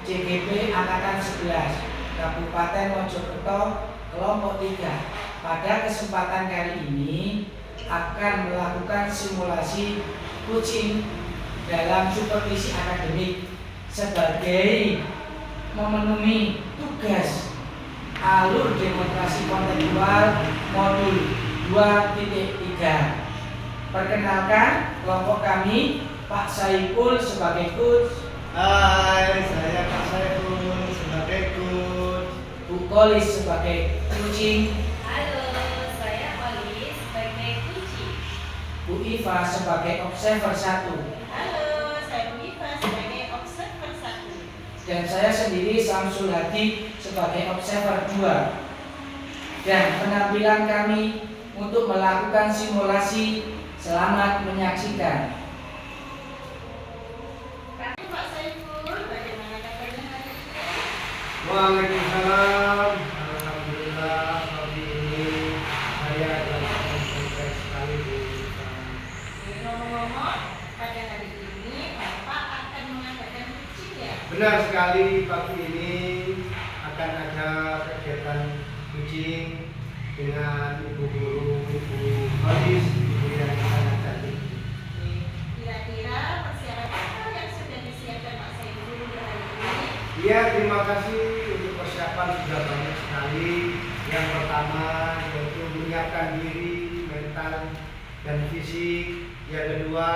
CGP Angkatan 11 Kabupaten Mojokerto kelompok 3. Pada kesempatan kali ini akan melakukan simulasi kucing dalam supervisi akademik sebagai memenuhi tugas alur demonstrasi kontekstual modul 2.3. Perkenalkan kelompok kami, Pak Saiful sebagai coach. Hai, saya Pak Saiful sebagai coach. Bu Kolis sebagai kucing. Halo, saya Kolis sebagai kucing. Bu Iva sebagai observer 1. Halo, saya Bu Iva sebagai observer 1. Dan saya sendiri Samsul Hadi sebagai observer 2. Dan penampilan kami untuk melakukan simulasi. Selamat menyaksikan. Pak Saiful, bagaimana kabarnya hari ini? Waalaikumsalam. Alhamdulillah, hari ini saya dalam konteks sekali di Ngomong-ngomong, pada hari ini Bapak akan mengadakan kucing ya? Benar sekali, pagi ini akan ada kegiatan kucing dengan Ibu Guru, Ibu Kolis, Ibu yang sangat cantik. Kira-kira persiapan apa yang sudah disiapkan Pak Saiful hari ini? Iya, terima kasih untuk persiapan sudah banyak sekali. Yang pertama yaitu menyiapkan diri, mental dan fisik. Yang kedua,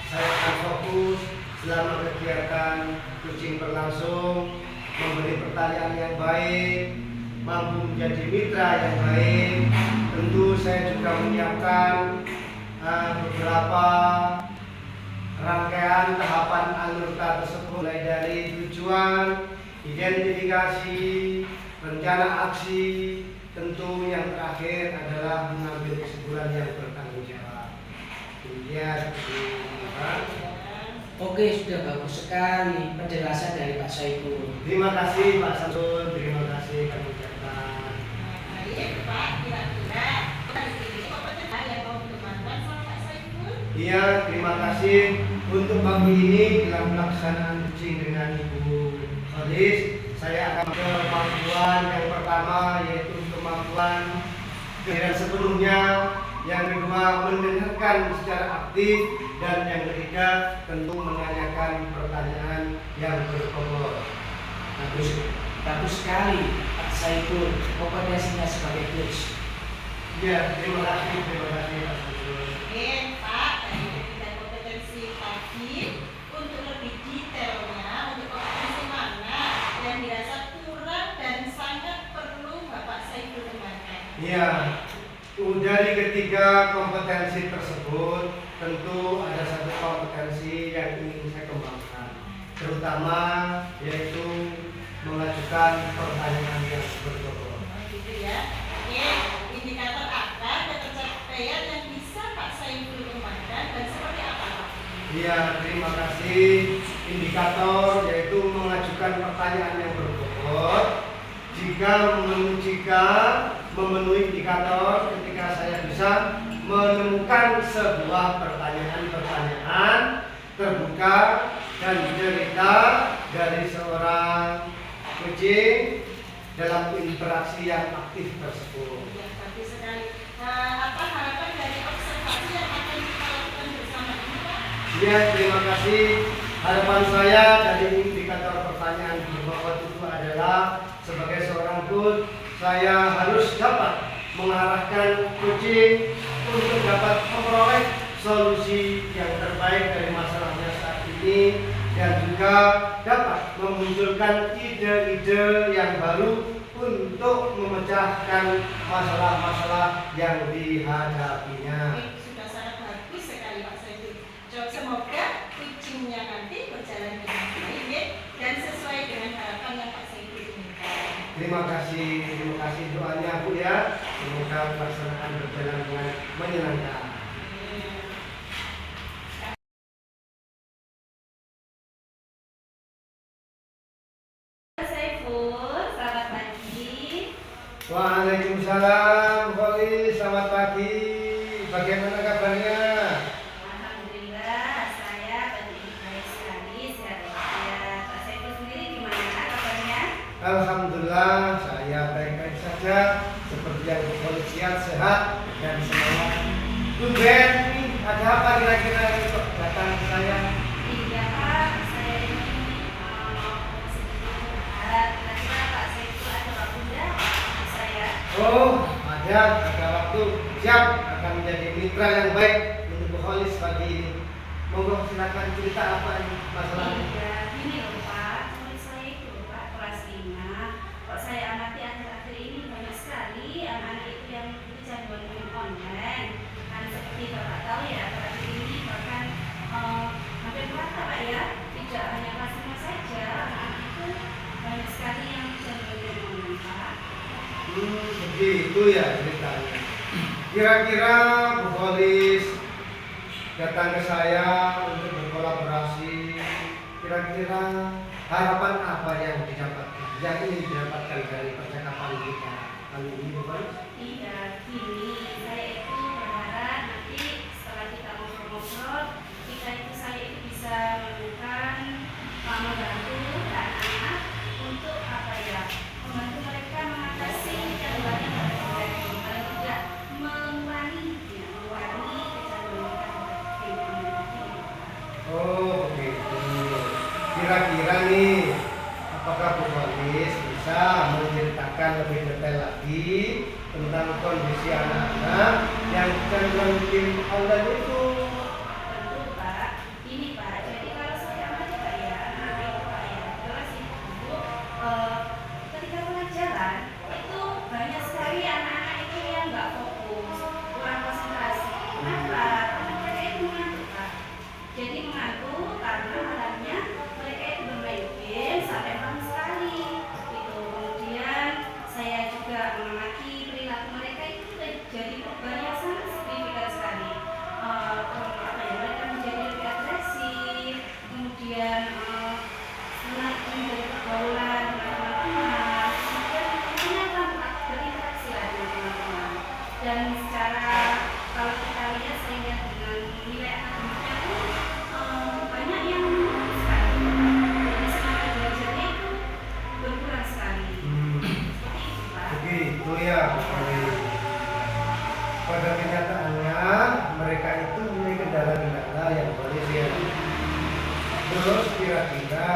saya akan fokus selama kegiatan kucing berlangsung, memberi pertanyaan yang baik, mampu menjadi mitra yang baik. Tentu saya juga menyiapkan beberapa rangkaian tahapan alurta tersebut, mulai dari tujuan, identifikasi, rencana aksi, tentu yang terakhir adalah mengambil kesimpulan yang bertanggung jawab. Demikian. Oke, sudah bagus sekali penjelasan dari Pak Saiful. Terima kasih Pak Samsul, terima kasih kami ucapkan. Baik, Pak, kira-kira hari ini kompeten yang mau dikembangkan sama Pak Saiful? Iya, terima kasih untuk pagi ini dalam pelaksanaan kucing dengan Ibu Kolis. Saya akan ke kemampuan yang pertama, yaitu kemampuan kegiatan sebelumnya. Yang kedua, mendengarkan secara aktif. Dan yang ketiga, tentu menanyakan pertanyaan yang berbobot. Bagus sekali Pak Saiful kompetensinya sebagai coach. Ya, terima kasih Pak Saiful. Oke, Pak, dari ketiga kompetensi tadi, untuk lebih detailnya, untuk kompetensi mana yang dirasa kurang dan sangat perlu Bapak Saiful kembangkan? Ya, dari ketiga kompetensi tersebut, tentu ada satu kompetensi yang ingin saya kembangkan, terutama yaitu mengajukan pertanyaan yang berbobot. Gitu ya. Oke, indikator apa pencapaian yang bisa Pak Saiful kembangkan dan seperti apa, Pak? Ya, terima kasih. Indikator yaitu mengajukan pertanyaan yang berbobot. Jika memenuhi indikator, ketika saya bisa menemukan sebuah pertanyaan terbuka dan cerita dari seorang kucing dalam interaksi yang aktif tersebut. Ya, bagus sekali. Apa harapan dari observasi yang akan kita lakukan bersama ini, Pak? Ya, terima kasih. Harapan saya dari indikator pertanyaan berbobot itu adalah sebagai seorang coach, saya harus dapat mengarahkan kucing untuk dapat memperoleh solusi yang terbaik dari masalahnya saat ini, dan juga dapat memunculkan ide-ide yang baru untuk memecahkan masalah-masalah yang dihadapinya. Oke, sudah sangat bagus sekali Pak Saiful. Semoga kucingnya nanti berjalan dengan baik dan sesuai dengan harapan yang Pak Saiful inginkan. Terima kasih doanya Bu ya. Semoga pelaksanaan berjalan dengan menyenangkan. Saiful, selamat pagi. Waalaikumsalam, Kolis, selamat pagi. Bagaimana kabarnya? Alhamdulillah, saya pagi ini baik sekali, sehat walafiat. Pak Saiful sendiri gimana? Alhamdulillah saya baik-baik saja, seperti yang kepolisian sehat dan semangat. Tumben nih, ada apa kira-kira untuk datang ke saya? Iya Pak, saya ini mau sedikit curhat. Kira-kira Pak saya itu ada waktu enggak untuk saya? Oh, ada waktu. Siap, akan menjadi mitra yang baik untuk Bu Kholis pagi ini. Monggo silakan cerita apa ini masalahnya. Iya, gini loh Pak, murid saya itu loh Pak, kelas 5. Kok saya amati akhir-akhir ini banyak sekali anak-anak itu yang kecanduan game online. Kan seperti Bapak tahu ya, akhir-akhir ini bahkan hampir merata Pak ya, tidak hanya kelas 5 saja, anak-anak itu banyak sekali yang kecanduan game online Pak. Begitu ya ceritanya. Kira-kira Bu Kholis datang ke saya untuk berkolaborasi. Kira-kira harapan apa yang ingin didapatkan dari percakapan kita kali ini, Bu Kholis? Iya, gini, saya itu berharap nanti setelah kita ngobrol-ngobrol, saya itu bisa menemukan membantu anak-anak untuk apa ya, membantu mereka mengatasi kecanduan yang mereka miliki, paling tidak mengurangi kecanduan mereka. Oh begitu. Kira-kira nih, apakah Bu Kholis bisa menceritakan lebih detail lagi tentang kondisi anak-anak yang kecanduan game online itu? Tentu Pak, ini Pak, jadi kalau saya amati Pak ya, anak-anak itu Pak ya, kelas itu ketika pelajaran itu banyak sekali anak-anak itu yang nggak fokus, kurang konsentrasi. Kenapa? Karena mereka itu mengantuk Pak. Jadi mengantuk karena malamnya mereka itu bermain game sampai malam sekali. Itu kemudian saya juga mengamati perilaku mereka itu terjadi perubahan yang sangat signifikan sekali. Mereka menjadi lebih agresif, kemudian senang menjadi pergaulan dengan teman-teman, kemudian punya tampak berinteraksi lah dengan teman-teman. Dan secara kalau kita lihat saya lihat dengan nilai akademiknya itu banyak yang menurun sekali. Jadi semangat belajarnya itu berkurang sekali. Seperti itu Pak. Begitu ya, Bu Kholis. Pada kenyataannya mereka itu memiliki kendala-kendala yang berbeda. Terus kira-kira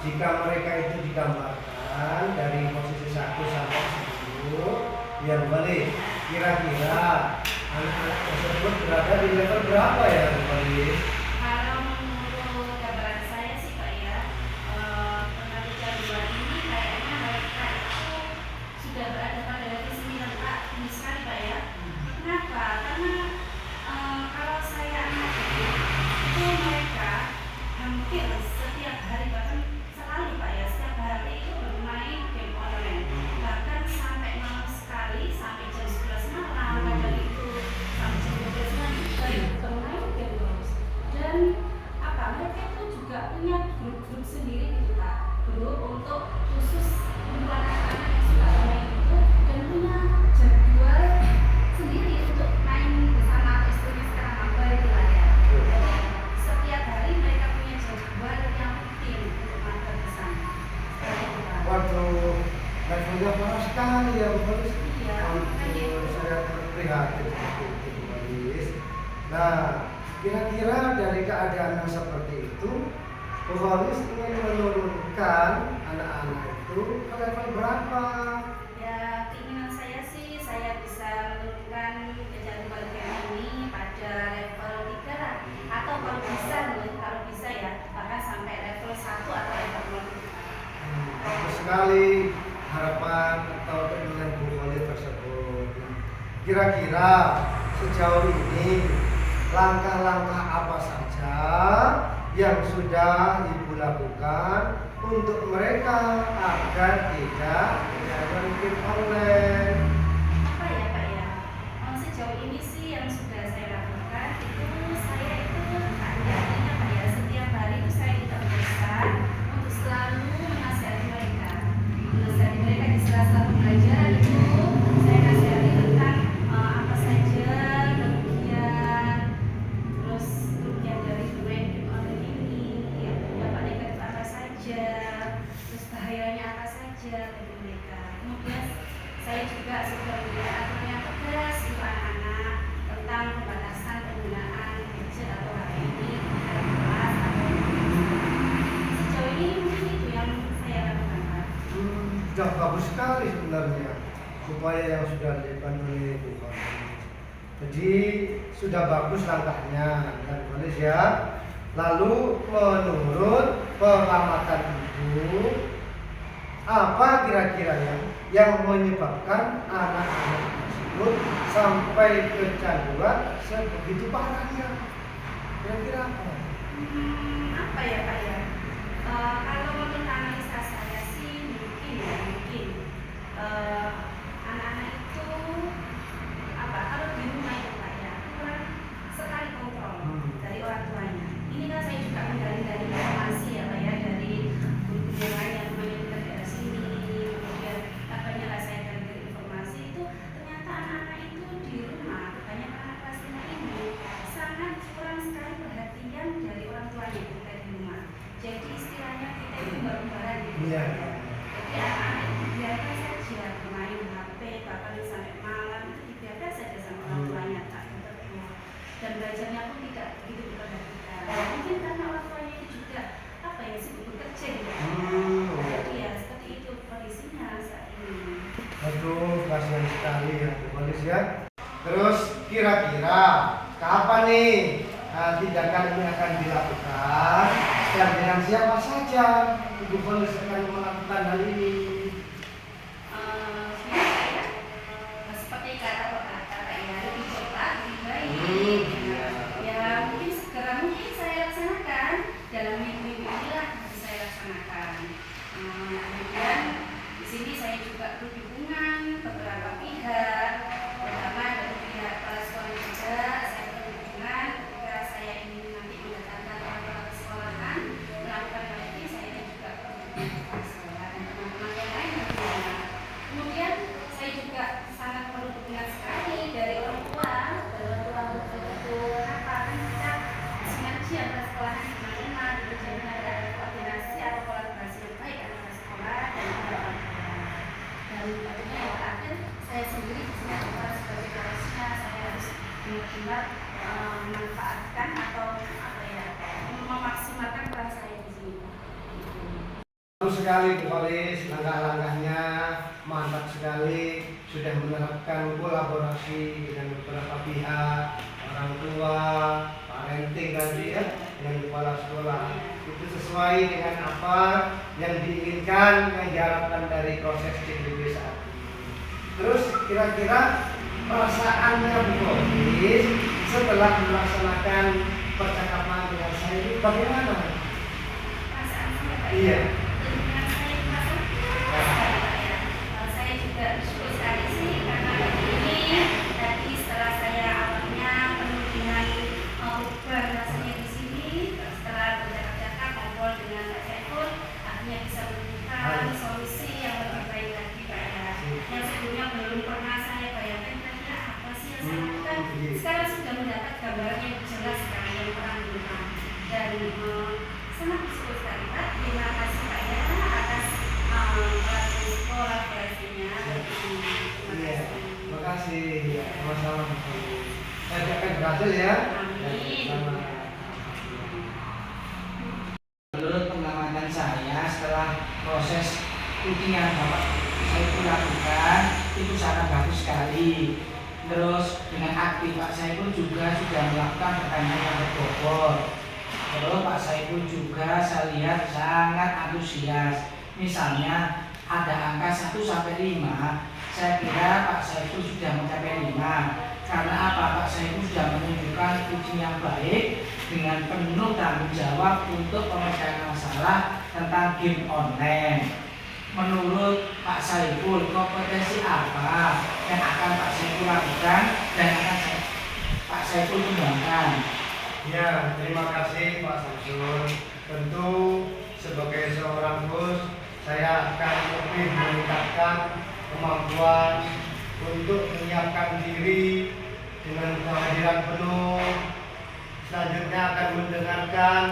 jika mereka itu digambarkan dari posisi 1 sampai 10 yang balik, kira-kira anak-anak tersebut berada di level berapa ya, Bu Kholis? Kalau menurut gambaran saya sih Pak ya, tentang kecanduan ini kayaknya mereka itu sudah berada pada level 9 Pak, ini sekali Pak ya. Kenapa? Karena kalau saya amati itu mereka hampir setiap hari bahkan sekali Pak ya, setiap hari itu bermain game online, bahkan sampai malam sekali, sampai jam 11 malam, kadang itu sampai jam 12 malam itu bermain game terus. Dan apa, mereka itu juga punya grup-grup sendiri gitu Pak, grup untuk khusus untuk anak-anak yang suka bermain itu, dan punya jadwal sendiri untuk main bersama, atau istilahnya sekarang mabar itu lah ya. Jadi setiap hari mereka punya jadwal yang rutin untuk mabar bersama. Seperti itu Pak. Waduh, levelnya parah sekali ya, Bu Kholis. Iya, Ampun, saya prihatin seperti itu, Bu Kholis. Nah, kira-kira dari keadaan yang seperti itu, Bu Kholis ingin menurunkan anak-anak itu ke level berapa? Ya, keinginan saya sih saya bisa menurunkan kecanduan game ini pada level 3 lah, atau kalau bisa ya bahkan sampai level 1 atau level 0. Bagus sekali harapan atau keinginan Bu Kholis tersebut. Kira-kira sejauh ini langkah-langkah apa saja yang sudah Ibu lakukan untuk mereka agar tidak kecanduan game online? Apa ya Pak ya? Sejauh ini sih yang sudah saya lakukan itu saya itu artinya Pak ya, setiap hari itu saya diterbitkan untuk selalu menasihati mereka. Menasihati mereka di sela-sela pembelajaran itu saya nasihati tentang apa saja kerugian, terus kerugian dari bermain game online ini, ya, dampak negatif apa saja, terus bahayanya apa saja. saja bagi mereka. Kemudian saya juga sudah melihat aturan yang tegas untuk anak-anak tentang pembatasan penggunaan gadget atau HP ini dalam kelas atau sejauh ini mungkin itu yang saya lakukan, Pak. Sudah bagus sekali sebenarnya upaya yang sudah dilakukan oleh Ibu Faris. Jadi sudah bagus langkahnya dan Faris ya. Lalu menurut pengamatan Ibu, apa kira-kira yang menyebabkan anak-anak tersebut sampai kecanduan sebegitu parahnya? Kira-kira apa? Apa ya, Pak ya? Kalau menurut analisa saya sih mungkin anak-anak itu kalau di rumah itu, Pak ya, kurang sekali kontrol dari orang tuanya. Ini kan saya juga menggali dari informasi ya, Pak ya, dari guru yang lain yang namanya di daerah sini, kemudian banyak saya dari informasi itu ternyata anak-anak itu di rumah, banyak anak kelas 5 ini sangat kurang sekali perhatian dari orang tuanya ketika di rumah. Jadi istilahnya kita itu bareng-bareng gitu. Iya. Jadi anak-anak itu biarkan saja bermain HP bahkan sampai malam itu dibiarkan saja sama orang tuanya tak tertegur. Dan belajarnya pun tidak begitu diperhatikan. Mungkin karena orang tuanya itu juga sibuk bekerja gitu. Jadi ya seperti itu kondisinya saat ini. Aduh, kasihan sekali ya Bu Faris ya. Terus kira-kira kapan nih tindakan ini akan dilakukan dan dengan siapa saja Ibu Faris akan melakukan hal ini? Seperti kata pepatah ya, lebih cepat lebih baik. Ya mungkin segera mungkin saya laksanakan dalam minggu-minggu inilah saya laksanakan. Kemudian di sini saya juga berhubungan beberapa pihak, terutama dari pihak kepala sekolah juga. Saya berhubungan ketika saya ingin nanti mendatangkan orang ke sekolahan melakukan hal ini, saya juga berhubungan ke sekolah dan teman-teman yang lain tentunya. Kemudian saya juga sangat berhubungan sekali dari orang tua betul-betul kenapa kan kita sinergi antara sekolah teman-teman gitu, jadi ada koordinasi atau kolaborasi yang baik antara sekolah dan orang tua. Dan tentunya yang terakhir saya sendiri di sini sebagai pewarisnya saya harus benar-benar memanfaatkan atau memaksimalkan peran saya di sini. Bagus sekali Bu Faris, langkah-langkahnya mantap sekali, sudah menerapkan kolaborasi dengan beberapa pihak, orang tua, parenting tadi ya, dengan kepala sekolah. Itu sesuai dengan apa yang diinginkan, yang diharapkan dari proses CDB saat ini. Terus kira-kira perasaannya Bu Faris setelah melaksanakan percakapan dengan saya ini bagaimana? Perasaan saya Pak, Iya. dengan saya merasa sekali Pak ya. Saya juga bersyukur sekali sih karena hari ini tadi setelah saya awalnya penuh dengan beban rasanya di sini, setelah bercakap-cakap ngobrol dengan Pak Saiful, akhirnya bisa menemukan solusi yang lebih baik lagi Pak ya. Yang sebelumnya belum pernah saya bayangkan kira-kira apa sih yang saya lakukan. Sekarang sudah mendapat gambaran yang jelas sekali yang terang benderang dan sangat bersyukur sekali Pak. Terima kasih Pak ya atas kolaborasinya. Iya, terima kasih. Ya, sama-sama. Saya akan berhasil ya. Amin. Menurut pengamatan saya setelah proses rutin yang Bapak Saiful lakukan itu sangat bagus sekali. Terus dengan aktif Pak Saiful juga sudah melakukan pertanyaan yang berbobot. Terus Pak Saiful juga saya lihat sangat antusias. Misalnya ada angka 1 sampai 5, saya kira Pak Saiful sudah mencapai 5. Karena apa? Pak Saiful sudah menunjukkan ujian yang baik dengan penuh tanggung jawab untuk pemecahan masalah tentang game online. Menurut Pak Saiful, kompetensi apa yang akan Pak Saiful lakukan dan akan Pak Saiful kembangkan? Ya, terima kasih Pak Samsul. Tentu sebagai seorang bos, saya akan lebih meningkatkan kemampuan untuk menyiapkan diri dengan kehadiran penuh. Selanjutnya akan mendengarkan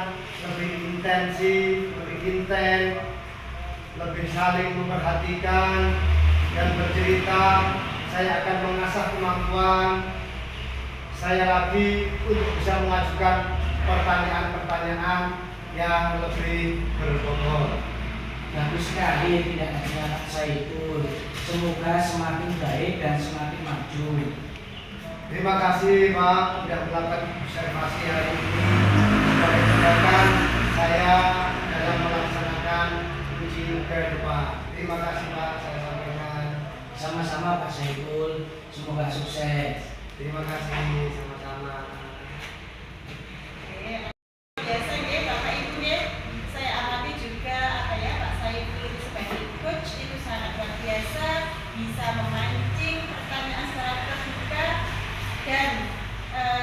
lebih intensif, lebih intens lebih saling memperhatikan dan bercerita. Saya akan mengasah kemampuan saya lagi untuk bisa mengajukan pertanyaan-pertanyaan yang lebih berbobot. Bagus sekali tidak hanya Pak Saiful. Semoga semakin baik dan semakin maju. Terima kasih Pak sudah melakukan observasi hari ini. Sudah memudahkan saya dalam melaksanakan uji ke depan. Terima kasih Pak, saya sampaikan. Sama-sama Pak Saiful. Semoga sukses. Terima kasih, sama-sama. Oke, biasa ya Bapak Ibu ya. Saya amati juga Pak Saiful itu sebagai coach itu sangat luar biasa, bisa memancing pertanyaan secara terbuka dan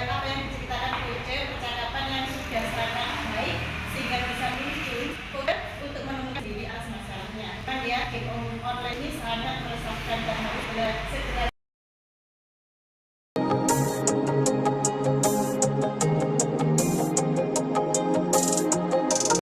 apa yang diceritakan coach, percakapan yang sudah sangat baik sehingga bisa muncul untuk menemukan diri atas masalahnya. Kan ya, game online ini sangat meresahkan dan harus segera